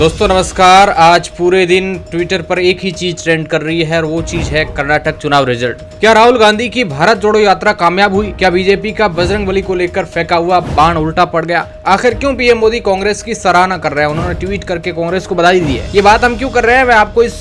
दोस्तों नमस्कार। आज पूरे दिन ट्विटर पर एक ही चीज ट्रेंड कर रही है और वो चीज है कर्नाटक चुनाव रिजल्ट। क्या राहुल गांधी की भारत जोड़ो यात्रा कामयाब हुई? क्या बीजेपी का बजरंगबली को लेकर फेंका हुआ बाण उल्टा पड़ गया? आखिर क्यों पीएम मोदी कांग्रेस की सराहना कर रहे हैं? उन्होंने ट्वीट करके कांग्रेस को बधाई दी है। ये बात हम क्यों कर रहे हैं वह आपको इस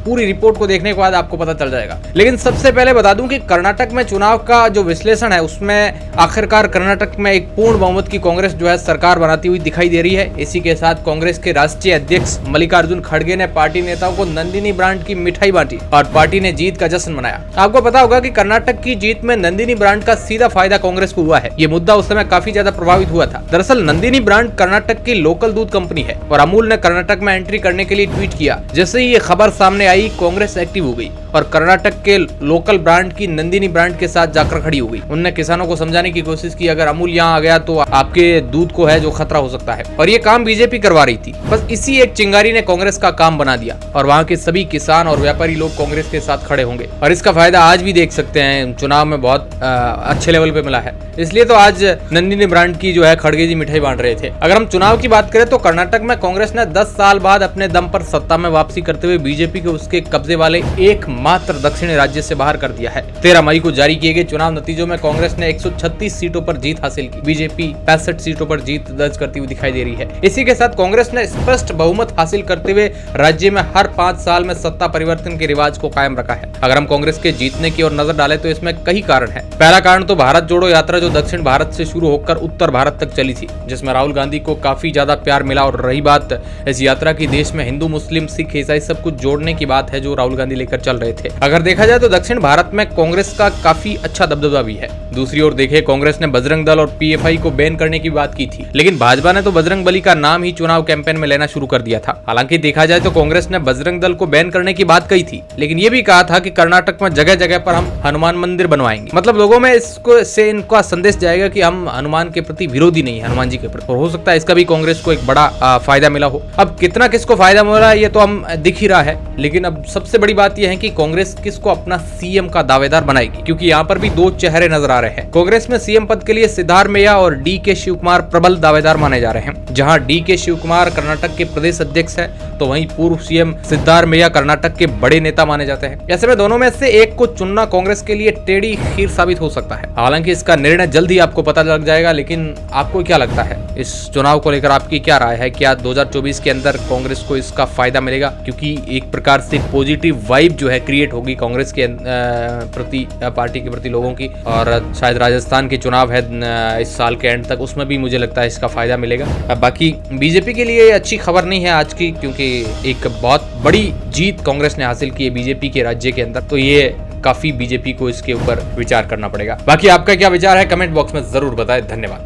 पूरी रिपोर्ट को देखने के बाद आपको पता चल जाएगा। लेकिन सबसे पहले बता दूं कि कर्नाटक में चुनाव का जो विश्लेषण है उसमें आखिरकार कर्नाटक में एक पूर्ण बहुमत की कांग्रेस जो है सरकार बनाती हुई दिखाई दे रही है। इसी के साथ कांग्रेस के राष्ट्रीय अध्यक्ष मल्लिकार्जुन खड़गे ने पार्टी नेताओं को नंदिनी ब्रांड की मिठाई बांटी और पार्टी ने जीत का जश्न मनाया। आपको पता होगा कि कर्नाटक की जीत में नंदिनी ब्रांड का सीधा फायदा कांग्रेस को हुआ है। ये मुद्दा उस समय काफी ज्यादा प्रभावित हुआ था। दरअसल नंदिनी ब्रांड कर्नाटक की लोकल दूध कंपनी है और अमूल ने कर्नाटक में एंट्री करने के लिए ट्वीट किया। जैसे ही ये खबर सामने आई कांग्रेस एक्टिव हो गई और कर्नाटक के लोकल ब्रांड की नंदिनी ब्रांड के साथ जाकर खड़ी हो गई। उन्होंने किसानों को समझाने की कोशिश की अगर अमूल यहाँ आ गया तो आपके दूध को है जो खतरा हो सकता है, और ये काम बीजेपी करवा रही थी। बस इसी एक चिंगारी ने कांग्रेस का काम बना दिया और वहाँ के सभी किसान और व्यापारी लोग कांग्रेस के साथ खड़े होंगे और इसका फायदा आज भी देख सकते हैं चुनाव में बहुत अच्छे लेवल पे मिला है। इसलिए तो आज नंदिनी ब्रांड की जो है खड़गे जी मिठाई बांट रहे थे। अगर हम चुनाव की बात करें तो कर्नाटक में कांग्रेस ने 10 साल बाद अपने दम पर सत्ता में वापसी करते हुए बीजेपी को उसके कब्जे वाले एकमात्र दक्षिणी राज्य से बाहर कर दिया है। 13 मई को जारी किए गए चुनाव नतीजों में कांग्रेस ने 136 सीटों पर जीत हासिल की। बीजेपी 65 सीटों पर जीत दर्ज करती हुई दिखाई दे रही है। इसी के साथ कांग्रेस ने स्पष्ट बहुमत हासिल करते हुए राज्य में हर 5 साल में सत्ता परिवर्तन के रिवाज को कायम रखा है। अगर हम कांग्रेस के जीतने की ओर नजर डालें तो इसमें कई कारण है। पहला कारण तो भारत जोड़ो यात्रा जो दक्षिण भारत से शुरू होकर उत्तर भारत तक चली थी, जिसमें राहुल गांधी को काफी ज्यादा प्यार मिला। और रही बात इस यात्रा की, देश में हिंदू मुस्लिम सिख ईसाई सब कुछ जोड़ने की बात है जो राहुल गांधी लेकर चल रहे थे। अगर देखा जाए तो दक्षिण भारत में कांग्रेस का काफी अच्छा दबदबा भी है। दूसरी ओर देखें, कांग्रेस ने बजरंग दल और पीएफआई को बैन करने की बात की थी, लेकिन भाजपा ने तो बजरंग बली का नाम ही चुनाव कैंपेन में लेना शुरू कर दिया था। हालांकि देखा जाए तो कांग्रेस ने बजरंग दल को बैन करने की बात कही थी, लेकिन ये भी कहा था कि कर्नाटक में जगह जगह पर हम हनुमान मंदिर बनवाएंगे। मतलब लोगों में इसको से इनका संदेश जाएगा कि हम हनुमान के प्रति विरोधी नहीं है, हनुमान जी के प्रति। और हो सकता है इसका भी कांग्रेस को एक बड़ा फायदा मिला हो। अब कितना किसको फायदा मिला है ये तो हम दिख ही रहा है, लेकिन अब सबसे बड़ी बात यह है कि कांग्रेस किसको अपना सीएम का दावेदार बनाएगी, क्योंकि यहाँ पर भी दो चेहरे नजर आ रहे हैं। कांग्रेस में सीएम पद के लिए सिद्धारमैया और डीके शिवकुमार प्रबल दावेदार माने जा रहे हैं। जहां डीके शिवकुमार कर्नाटक के प्रदेश अध्यक्ष है तो वहीं पूर्व सीएम सिद्धारमैया कर्नाटक के बड़े नेता माने जाते हैं। ऐसे में दोनों में से एक को चुनना कांग्रेस के लिए टेढ़ी खीर साबित हो सकता है। हालांकि इसका निर्णय जल्द ही आपको पता लग जाएगा, लेकिन आपको क्या लगता है इस चुनाव को लेकर आपकी क्या राय है? क्या 2024 के अंदर कांग्रेस को इसका फायदा मिलेगा? क्योंकि एक प्रकार से पॉजिटिव वाइब जो है क्रिएट होगी कांग्रेस के प्रति, पार्टी के प्रति लोगों की। और शायद राजस्थान के चुनाव है इस साल के एंड तक, उसमें भी मुझे लगता है इसका फायदा मिलेगा। बाकी बीजेपी के लिए अच्छी खबर नहीं है आज की, क्योंकि एक बहुत बड़ी जीत कांग्रेस ने हासिल की है बीजेपी के राज्य के अंदर, तो ये काफी बीजेपी को इसके ऊपर विचार करना पड़ेगा। बाकी आपका क्या विचार है कमेंट बॉक्स में जरूर बताएं। धन्यवाद।